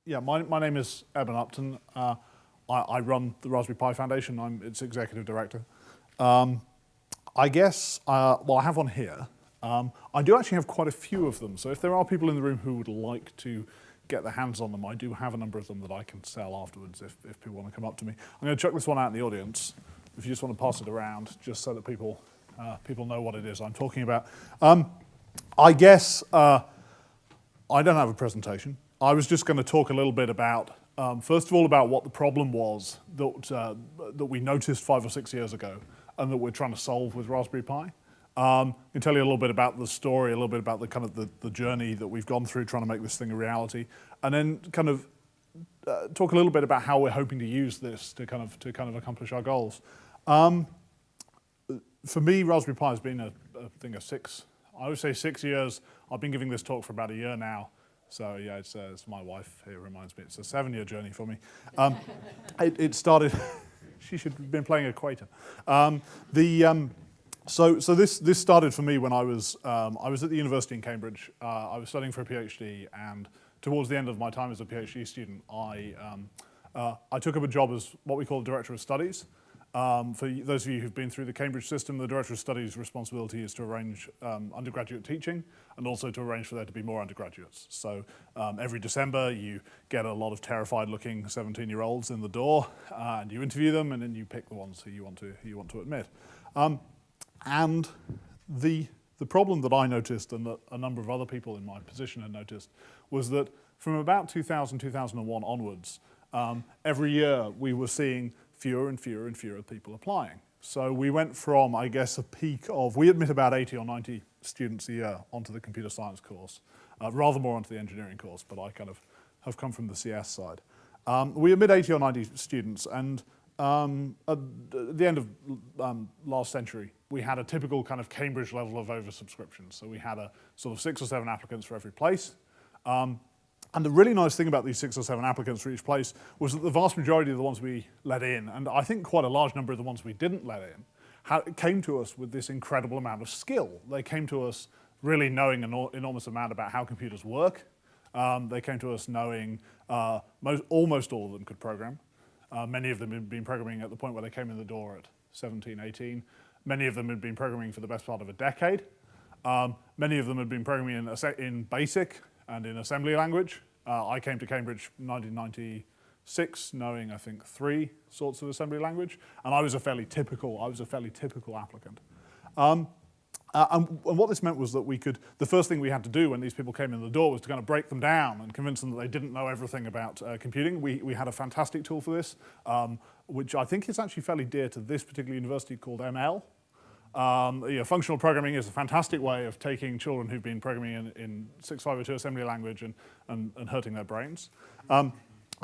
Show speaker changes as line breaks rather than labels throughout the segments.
Yeah, my name is Eben Upton. I run the Raspberry Pi Foundation. I'm its executive director. I guess, well, I have one here. I do actually have quite a few of them. So if there are people in the room who would like to get their hands on them, I do have a number of them that I can sell afterwards if people want to come up to me. I'm going to chuck this one out in the audience, if you just want to pass it around, just so that people know what it is I'm talking about. I guess I don't have a presentation. I was just going to talk a little bit about, first of all, about what the problem was that we noticed 5 or 6 years ago and that we're trying to solve with Raspberry Pi. I can tell you a little bit about the story, a little bit about the kind of the journey that we've gone through trying to make this thing a reality, and then kind of talk a little bit about how we're hoping to use this to kind of accomplish our goals. For me, Raspberry Pi has been I would say 6 years. I've been giving this talk for about a year now. So yeah, it's my wife here reminds me, it's a 7-year journey for me. It started, she should have been playing Equator. So this started for me when I was at the university in Cambridge. I was studying for a PhD, and towards the end of my time as a PhD student, I took up a job as what we call Director of Studies. For those of you who've been through the Cambridge system, the Director of Studies' responsibility is to arrange undergraduate teaching and also to arrange for there to be more undergraduates. So every December you get a lot of terrified-looking 17-year-olds in the door and you interview them, and then you pick the ones who you want to admit. And the problem that I noticed, and that a number of other people in my position had noticed, was that from about 2000, 2001 onwards, every year we were seeing fewer and fewer and fewer people applying. So we went from, I guess, a peak of, we admit about 80 or 90 students a year onto the computer science course, rather more onto the engineering course, but I kind of have come from the CS side. We admit 80 or 90 students, and at the end of last century, we had a typical kind of Cambridge level of oversubscription. So we had a sort of 6 or 7 applicants for every place. And the really nice thing about these 6 or 7 applicants for each place was that the vast majority of the ones we let in, and I think quite a large number of the ones we didn't let in, came to us with this incredible amount of skill. They came to us really knowing an enormous amount about how computers work. They came to us knowing almost all of them could program. Many of them had been programming at the point where they came in the door at 17, 18. Many of them had been programming for the best part of a decade. Many of them had been programming in BASIC and in assembly language. I came to Cambridge in 1996 knowing, I think, 3 sorts of assembly language, and I was a fairly typical applicant. And what this meant was that the first thing we had to do when these people came in the door was to kind of break them down and convince them that they didn't know everything about computing. We had a fantastic tool for this, which I think is actually fairly dear to this particular university, called ML. Functional programming is a fantastic way of taking children who've been programming in 652 assembly language and hurting their brains. And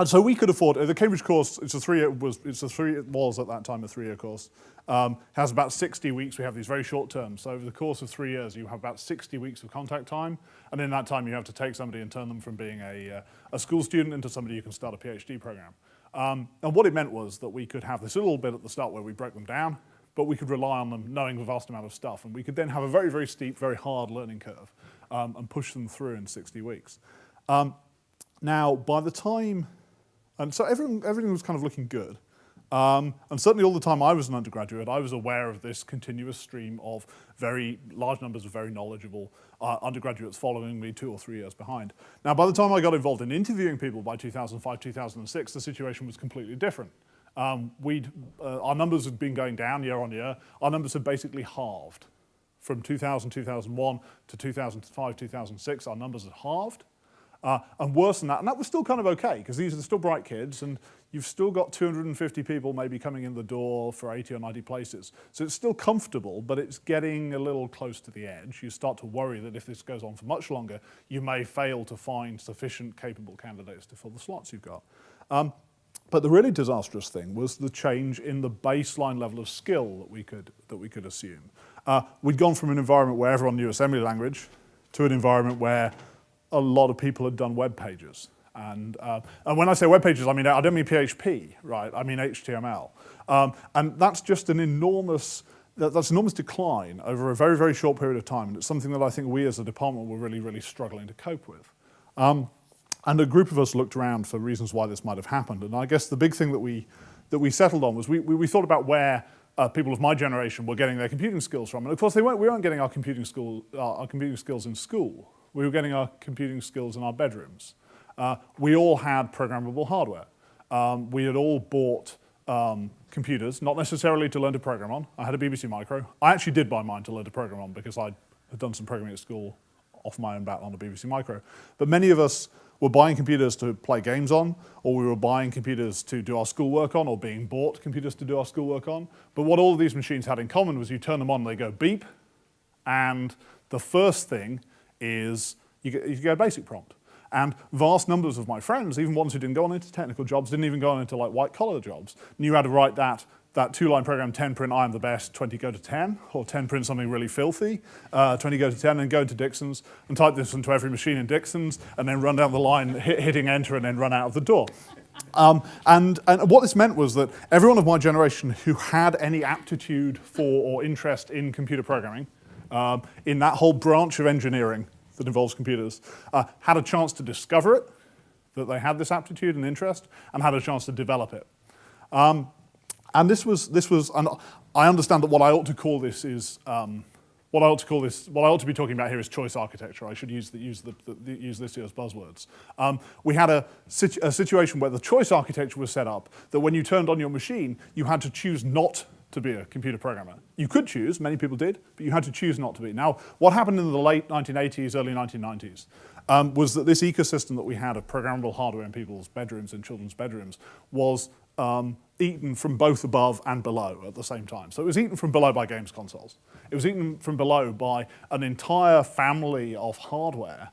so we could afford the Cambridge course. It was at that time a 3-year course. Has about 60 weeks. We have these very short terms. So over the course of 3 years, you have about 60 weeks of contact time, and in that time, you have to take somebody and turn them from being a school student into somebody who can start a PhD program. And what it meant was that we could have this little bit at the start where we broke them down, but we could rely on them knowing a vast amount of stuff, and we could then have a very, very steep, very hard learning curve and push them through in 60 weeks. Now, by the time, and so everything was kind of looking good, and certainly all the time I was an undergraduate, I was aware of this continuous stream of very large numbers of very knowledgeable undergraduates following me 2 or 3 years behind. Now, by the time I got involved in interviewing people by 2005, 2006, the situation was completely different. Our numbers had been going down year on year. Our numbers had basically halved. From 2000, 2001 to 2005, 2006, our numbers had halved. And worse than that, and that was still kind of okay, because these are still bright kids, and you've still got 250 people maybe coming in the door for 80 or 90 places. So it's still comfortable, but it's getting a little close to the edge. You start to worry that if this goes on for much longer, you may fail to find sufficient capable candidates to fill the slots you've got. But the really disastrous thing was the change in the baseline level of skill that we could assume. We'd gone from an environment where everyone knew assembly language to an environment where a lot of people had done web pages. And when I say web pages, I don't mean PHP, right? I mean HTML. And that's just an enormous decline over a very, very short period of time. And it's something that I think we as a department were really, really struggling to cope with. And a group of us looked around for reasons why this might have happened. And I guess the big thing that we settled on was we thought about where people of my generation were getting their computing skills from. And of course, we weren't getting our computing skills in school. We were getting our computing skills in our bedrooms. We all had programmable hardware. We had all bought computers, not necessarily to learn to program on. I had a BBC Micro. I actually did buy mine to learn to program on because I had done some programming at school off my own bat on a BBC Micro. But many of us were buying computers to play games on, or we were buying computers to do our schoolwork on, or being bought computers to do our schoolwork on. But what all of these machines had in common was you turn them on, they go beep, and the first thing is you get a basic prompt. And vast numbers of my friends, even ones who didn't go on into technical jobs, didn't even go on into like white-collar jobs, knew how to write that two-line program, 10 print I am the best, 20 go to 10, or 10 print something really filthy, 20 go to 10, and go into Dixon's, and type this into every machine in Dixon's, and then run down the line, hitting enter, and then run out of the door. And what this meant was that everyone of my generation who had any aptitude for or interest in computer programming, in that whole branch of engineering that involves computers, had a chance to discover it, that they had this aptitude and interest, and had a chance to develop it. And this was, and I understand that what I ought to call this is, what I ought to be talking about here is choice architecture. I should use this here as buzzwords. We had a situation where the choice architecture was set up that when you turned on your machine, you had to choose not to be a computer programmer. You could choose, many people did, but you had to choose not to be. Now, what happened in the late 1980s, early 1990s, was that this ecosystem that we had of programmable hardware in people's bedrooms and children's bedrooms was eaten from both above and below at the same time. So it was eaten from below by games consoles. It was eaten from below by an entire family of hardware,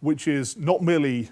which is not merely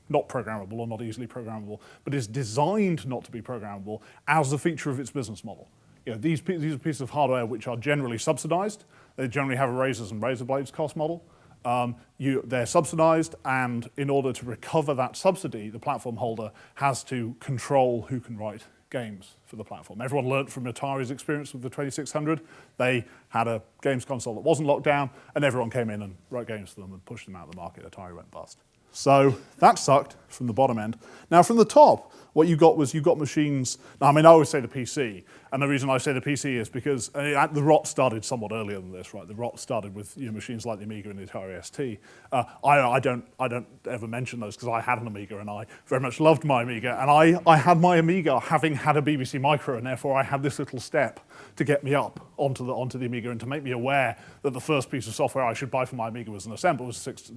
not programmable or not easily programmable, but is designed not to be programmable as a feature of its business model. You know, these are pieces of hardware which are generally subsidized. They generally have a razors and razor blades cost model. They're subsidized, and in order to recover that subsidy, the platform holder has to control who can write games for the platform. Everyone learnt from Atari's experience with the 2600. They had a games console that wasn't locked down, and everyone came in and wrote games for them and pushed them out of the market. Atari went bust. So that sucked from the bottom end. Now from the top, what you got was you got machines. Now, I mean, I always say the PC, and the reason I say the PC is because the ROT started somewhat earlier than this, right? The ROT started with machines like the Amiga and the Atari ST. I don't ever mention those because I had an Amiga and I very much loved my Amiga, and I had my Amiga having had a BBC Micro, and therefore I had this little step to get me up onto the Amiga and to make me aware that the first piece of software I should buy for my Amiga was an assembler,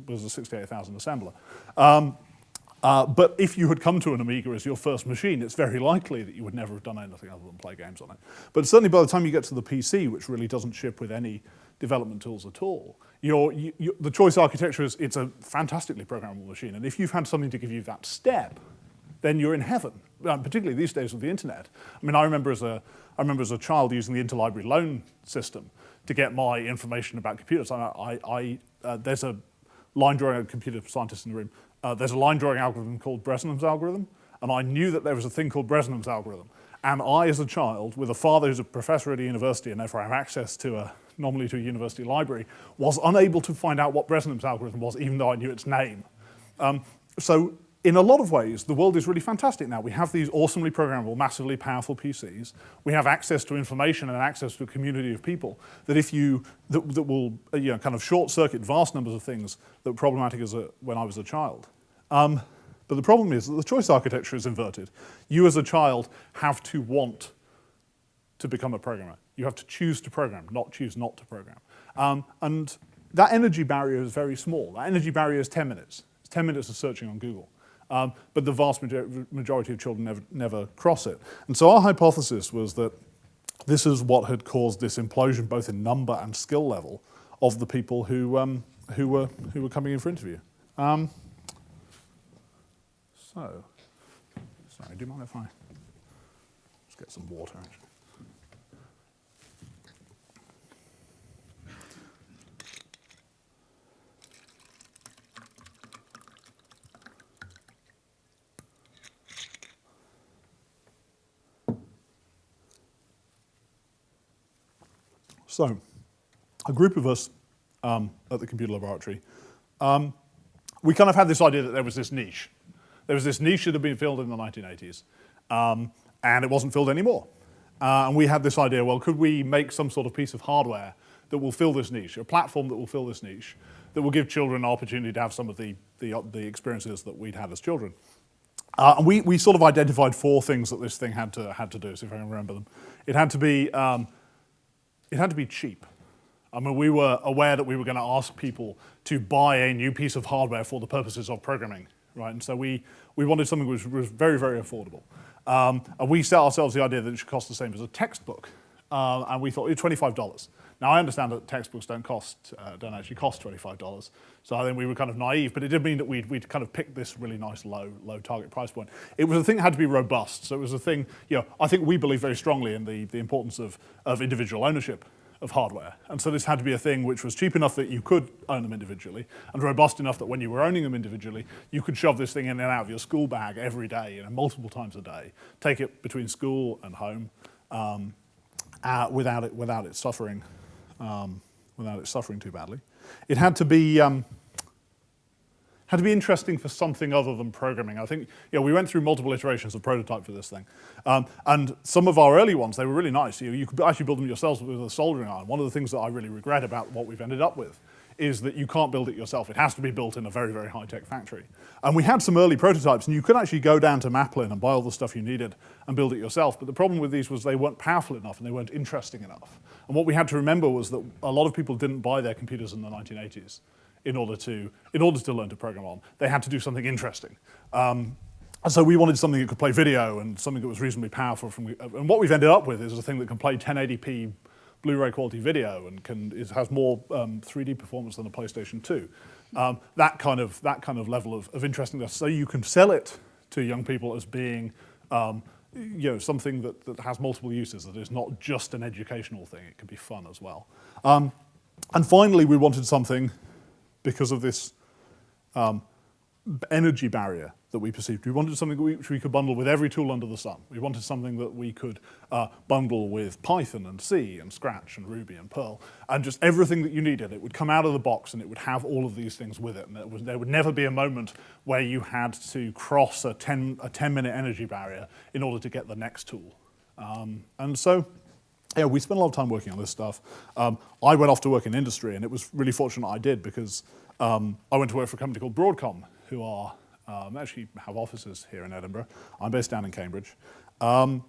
was a 68000 assembler. But if you had come to an Amiga as your first machine, it's very likely that you would never have done anything other than play games on it. But certainly by the time you get to the PC, which really doesn't ship with any development tools at all, the choice architecture it's a fantastically programmable machine. And if you've had something to give you that step, then you're in heaven, particularly these days with the internet. I mean, I remember as a child using the interlibrary loan system to get my information about computers. There's a line drawing, a computer scientist in the room, there's a line drawing algorithm called Bresenham's algorithm, and I knew that there was a thing called Bresenham's algorithm. And I, as a child, with a father who's a professor at a university, and therefore I have access to normally to a university library, was unable to find out what Bresenham's algorithm was, even though I knew its name. So in a lot of ways, the world is really fantastic now. We have these awesomely programmable, massively powerful PCs. We have access to information and access to a community of people that that will kind of short-circuit vast numbers of things that were problematic when I was a child. But the problem is that the choice architecture is inverted. You as a child have to want to become a programmer. You have to choose to program, not choose not to program. And that energy barrier is very small. That energy barrier is 10 minutes. It's 10 minutes of searching on Google. But the vast majority of children never cross it. And so our hypothesis was that this is what had caused this implosion, both in number and skill level, of the people who were coming in for interview. Sorry, do you mind if I just get some water, actually? So, a group of us at the computer laboratory we kind of had this idea that there was this niche. There was this niche that had been filled in the 1980s, and it wasn't filled anymore. And we had this idea, well, could we make some sort of piece of hardware that will fill this niche, a platform that will fill this niche, that will give children an opportunity to have some of the experiences that we'd had as children. And we sort of identified 4 things that this thing had to do, see if I can remember them. It had to be cheap. I mean, we were aware that we were going to ask people to buy a new piece of hardware for the purposes of programming, right? And so we wanted something which was very, very affordable. And we set ourselves the idea that it should cost the same as a textbook. And we thought, $25. Now, I understand that textbooks don't actually cost $25. So I think we were kind of naive, but it did mean that we'd kind of picked this really nice low target price point. It was a thing that had to be robust. So it was a thing, I think we believe very strongly in the importance of individual ownership of hardware. And so this had to be a thing which was cheap enough that you could own them individually, and robust enough that when you were owning them individually, you could shove this thing in and out of your school bag every day, multiple times a day, take it between school and home without it suffering too badly. It had to be interesting for something other than programming. I think we went through multiple iterations of prototype for this thing. And some of our early ones, they were really nice. You could actually build them yourselves with a soldering iron. One of the things that I really regret about what we've ended up with is that you can't build it yourself. It has to be built in a very, very high-tech factory. And we had some early prototypes, and you could actually go down to Maplin and buy all the stuff you needed and build it yourself. But the problem with these was they weren't powerful enough and they weren't interesting enough. And what we had to remember was that a lot of people didn't buy their computers in the 1980s in order to learn to program on. They had to do something interesting. And so we wanted something that could play video and something that was reasonably powerful. And what we've ended up with is a thing that can play 1080p Blu-ray quality video and has more 3D performance than a PlayStation 2. That kind of level of interestingness. So you can sell it to young people as being something that has multiple uses, that is not just an educational thing. It can be fun as well. And finally, we wanted something, because of this energy barrier that we perceived. We wanted something which we could bundle with every tool under the sun. We wanted something that we could bundle with Python and C and Scratch and Ruby and Perl, and just everything that you needed. It would come out of the box and it would have all of these things with it. And there would never be a moment where you had to cross a 10-minute energy barrier in order to get the next tool. And so, we spent a lot of time working on this stuff. I went off to work in industry, and it was really fortunate I did, because I went to work for a company called Broadcom, who actually have offices here in Edinburgh. I'm based down in Cambridge. And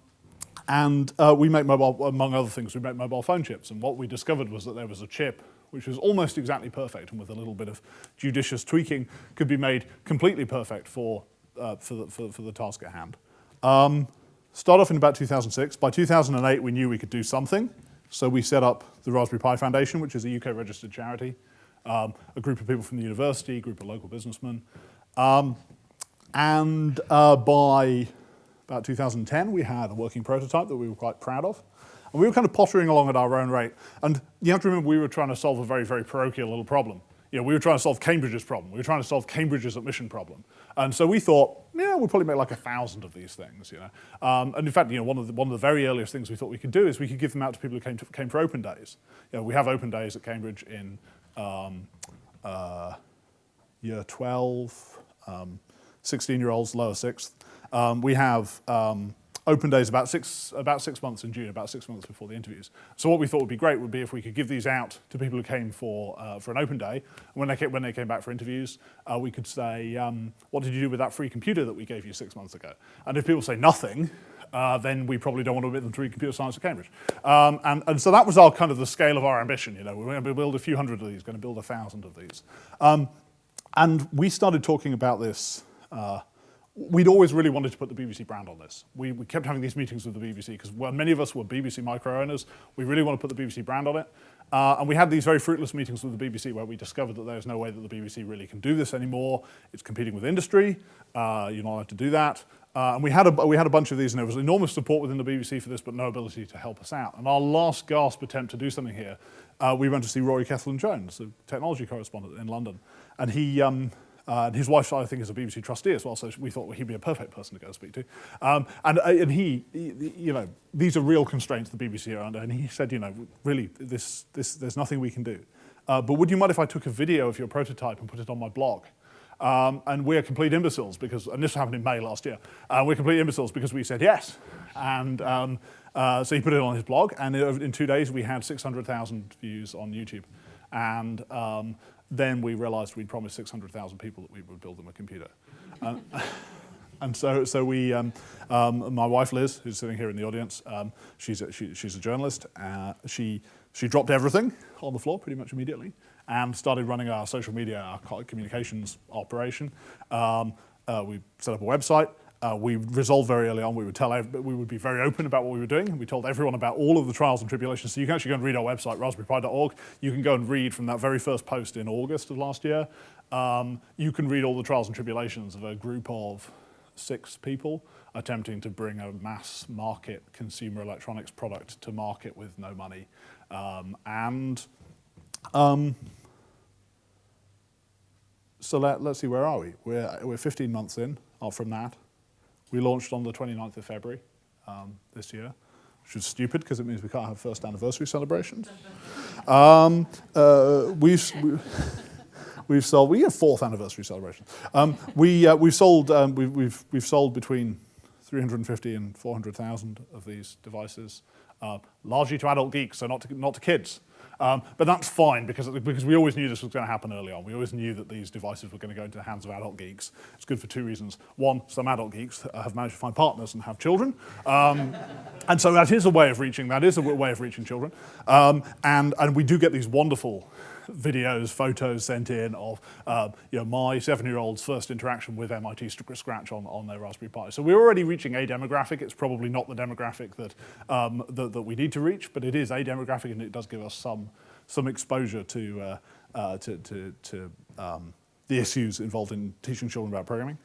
we make among other things, we make mobile phone chips. And what we discovered was that there was a chip which was almost exactly perfect, and with a little bit of judicious tweaking, could be made completely perfect for the task at hand. Start off in about 2006. By 2008, we knew we could do something. So we set up the Raspberry Pi Foundation, which is a UK-registered charity, a group of people from the university, a group of local businessmen. And by about 2010, we had a working prototype that we were quite proud of. And we were kind of pottering along at our own rate. And you have to remember, we were trying to solve a very, very parochial little problem. We were trying to solve Cambridge's problem. We were trying to solve Cambridge's admission problem. And so we thought, we'll probably make like 1,000 of these things, And in fact, one of the very earliest things we thought we could do is we could give them out to people who came for open days. We have open days at Cambridge in year 12, 16-year-olds, lower sixth. We have open days about six months in June, about 6 months before the interviews. So what we thought would be great would be if we could give these out to people who came for an open day. And when they came back for interviews, we could say, what did you do with that free computer that we gave you 6 months ago? And if people say nothing, then we probably don't want to admit them to read computer science at Cambridge. And so that was our kind of the scale of our ambition. We're going to build a few hundred of these, going to build 1,000 of these. And we started talking about this. We'd always really wanted to put the BBC brand on this. We kept having these meetings with the BBC because many of us were BBC micro owners. We really want to put the BBC brand on it. And we had these very fruitless meetings with the BBC where we discovered that there's no way that the BBC really can do this anymore. It's competing with industry. You're not allowed to do that. And we had a bunch of these, and there was enormous support within the BBC for this, but no ability to help us out. And our last gasp attempt to do something here, we went to see Rory Kethlen-Jones, the technology correspondent in London. And he... and his wife, I think, is a BBC trustee as well, so we thought he'd be a perfect person to go speak to. And he, these are real constraints the BBC are under, and he said, really, there's nothing we can do. But would you mind if I took a video of your prototype and put it on my blog? And we're complete imbeciles because, and this happened in May last year, we're complete imbeciles because we said yes. And so he put it on his blog, and in 2 days we had 600,000 views on YouTube. And then we realized we'd promised 600,000 people that we would build them a computer. And so we, my wife Liz, who's sitting here in the audience, she's a journalist. She dropped everything on the floor pretty much immediately and started running our social media, our communications operation. We set up a website. We resolved very early on, we would be very open about what we were doing. We told everyone about all of the trials and tribulations. So you can actually go and read our website, raspberrypi.org. You can go and read from that very first post in August of last year. You can read all the trials and tribulations of a group of 6 people attempting to bring a mass market consumer electronics product to market with no money. So let's see, where are we? We're 15 months in from that. We launched on the 29th of February this year, which is stupid because it means we can't have first anniversary celebrations. We've sold. We have 4th anniversary celebrations. We've sold between 350 and 400,000 of these devices, largely to adult geeks, so not to kids. But that's fine because we always knew this was going to happen early on. We always knew that these devices were going to go into the hands of adult geeks. It's good for 2 reasons. One, some adult geeks have managed to find partners and have children. And so that is a way of reaching children. And we do get these wonderful videos, photos sent in of my 7-year-old's first interaction with MIT Scratch on their Raspberry Pi. So we're already reaching a demographic. It's probably not the demographic that we need to reach, but it is a demographic, and it does give us some exposure to the issues involved in teaching children about programming.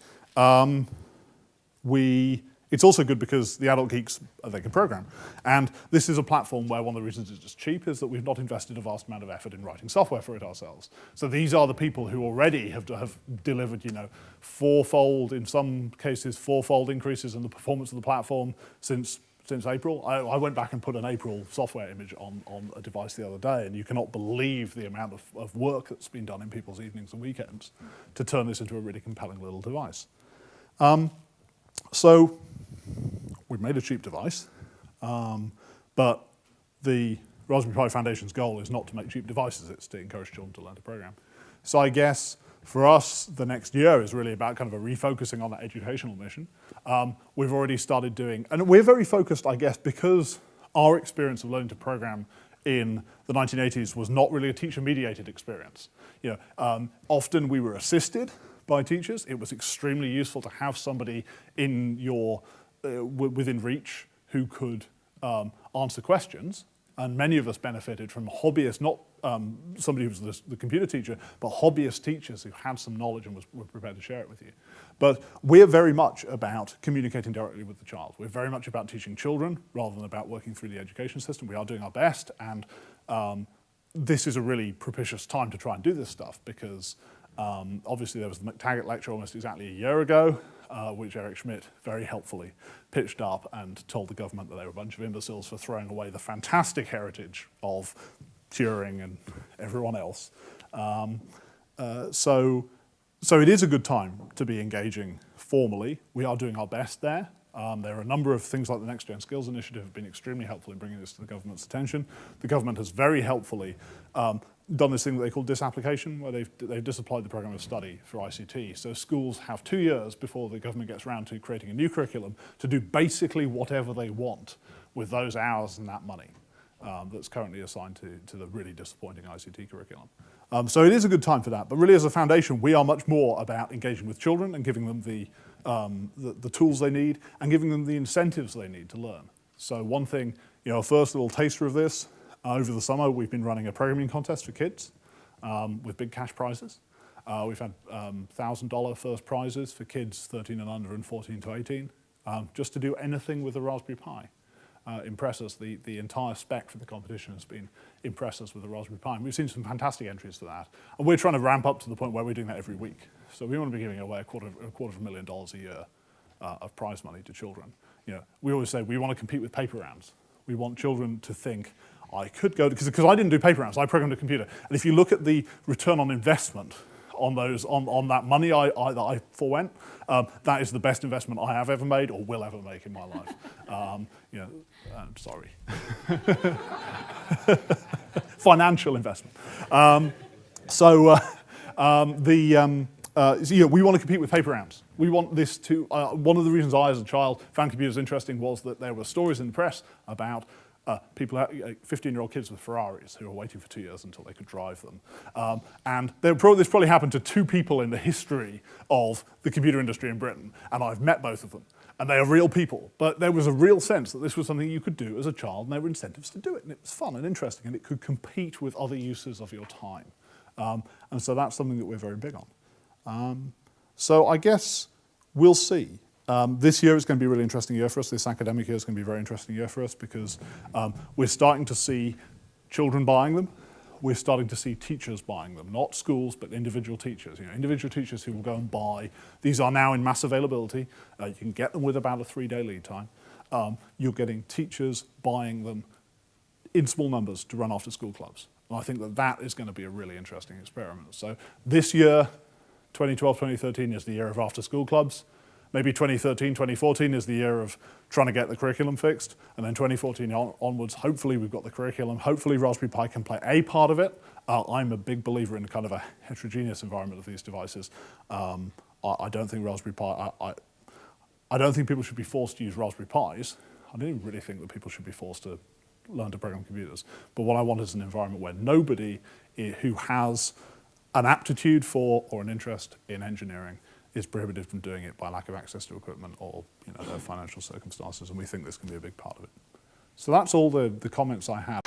It's also good because the adult geeks, they can program. And this is a platform where one of the reasons it's just cheap is that we've not invested a vast amount of effort in writing software for it ourselves. So these are the people who already have delivered, 4-fold, in some cases, 4-fold increases in the performance of the platform since April. I went back and put an April software image on a device the other day, and you cannot believe the amount of work that's been done in people's evenings and weekends to turn this into a really compelling little device. So we've made a cheap device, but the Raspberry Pi Foundation's goal is not to make cheap devices, it's to encourage children to learn to program. So I guess for us, the next year is really about kind of a refocusing on that educational mission. We've already started doing, and we're very focused, I guess, because our experience of learning to program in the 1980s was not really a teacher-mediated experience. Often we were assisted by teachers. It was extremely useful to have somebody in within reach who could answer questions, and many of us benefited from hobbyists, not somebody who was the computer teacher, but hobbyist teachers who had some knowledge and were prepared to share it with you. But we're very much about communicating directly with the child. We're very much about teaching children rather than about working through the education system. We are doing our best, and this is a really propitious time to try and do this stuff because obviously there was the McTaggart lecture almost exactly a year ago, which Eric Schmidt very helpfully pitched up and told the government that they were a bunch of imbeciles for throwing away the fantastic heritage of Turing and everyone else. So it is a good time to be engaging formally. We are doing our best there. There are a number of things like the Next Gen Skills Initiative have been extremely helpful in bringing this to the government's attention. The government has very helpfully done this thing that they call disapplication, where they've disapplied the program of study for ICT. So schools have 2 years before the government gets around to creating a new curriculum to do basically whatever they want with those hours and that money that's currently assigned to the really disappointing ICT curriculum. So it is a good time for that. But really as a foundation, we are much more about engaging with children and giving them the tools they need and giving them the incentives they need to learn. So one thing, a first little taster of this, over the summer we've been running a programming contest for kids with big cash prizes. We've had $1,000 first prizes for kids 13 and under and 14 to 18, just to do anything with a Raspberry Pi. Impress us. The entire spec for the competition has been impress us with the Raspberry Pi. And we've seen some fantastic entries to that. And we're trying to ramp up to the point where we're doing that every week. So we want to be giving away $250,000 a year of prize money to children. We always say we want to compete with paper rounds. We want children to think, I could go, because I didn't do paper rounds, I programmed a computer. And if you look at the return on investment on that money that I forewent. That is the best investment I have ever made or will ever make in my life. Sorry. Financial investment. We want to compete with paper rounds. We want this to, one of the reasons I, as a child, found computers interesting was that there were stories in the press about people, 15-year-old kids with Ferraris who were waiting for 2 years until they could drive them. And this probably happened to 2 people in the history of the computer industry in Britain, and I've met both of them. And they are real people, but there was a real sense that this was something you could do as a child, and there were incentives to do it, and it was fun and interesting, and it could compete with other uses of your time. And so that's something that we're very big on. So I guess we'll see. This year is going to be a really interesting year for us. This academic year is going to be a very interesting year for us because we're starting to see children buying them. We're starting to see teachers buying them, not schools, but individual teachers. Individual teachers who will go and buy. These are now in mass availability. You can get them with about a 3-day lead time. You're getting teachers buying them in small numbers to run after school clubs. And I think that is going to be a really interesting experiment. So this year, 2012, 2013 is the year of after school clubs. Maybe 2013, 2014 is the year of trying to get the curriculum fixed. And then 2014 onwards, hopefully we've got the curriculum. Hopefully Raspberry Pi can play a part of it. I'm a big believer in kind of a heterogeneous environment of these devices. I don't think Raspberry Pi, I don't think people should be forced to use Raspberry Pis. I don't even really think that people should be forced to learn to program computers. But what I want is an environment where nobody who has an aptitude for or an interest in engineering is prohibited from doing it by lack of access to equipment or their financial circumstances, and we think this can be a big part of it. So that's all the comments I had.